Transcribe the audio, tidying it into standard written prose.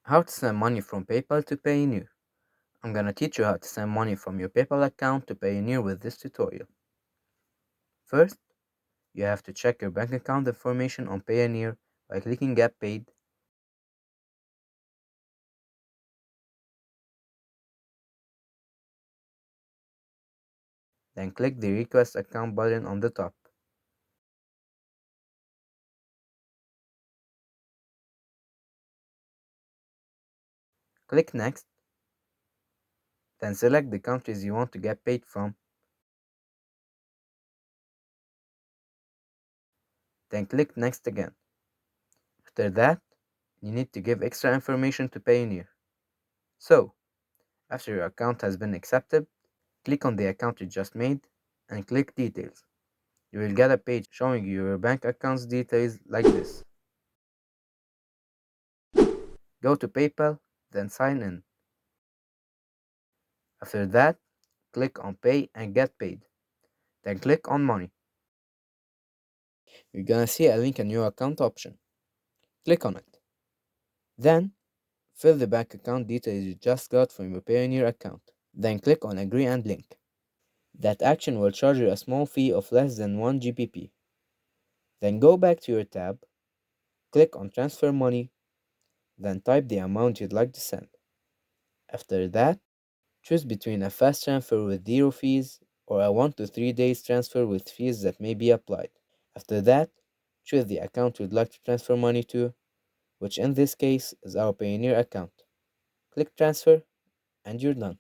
How to send money from PayPal to Payoneer. I'm gonna teach you how to send money from your PayPal account to Payoneer with this tutorial. First, you have to check your bank account information on Payoneer by clicking Get Paid. Then click the Request Account button on the top. Click Next. Then select the countries you want to get paid from. Then click Next again. After that, you need to give extra information to Payoneer. So, after your account has been accepted, click on the account you just made and click Details. You will get a page showing you your bank account's details like this. Go to PayPal, then sign in. After that, click on Pay and Get Paid. Then click on Money. You're gonna see a link in your account option. Click on it. Then, fill the bank account details you just got from your Payoneer account. Then click on Agree and Link. That action will charge you a small fee of less than 1 GBP. Then go back to your tab, click on Transfer Money, then type the amount you'd like to send. After that, choose between a fast transfer with zero fees or a 1 to 3 days transfer with fees that may be applied. After that, choose the account you'd like to transfer money to, which in this case is our Payoneer account. Click Transfer, and you're done.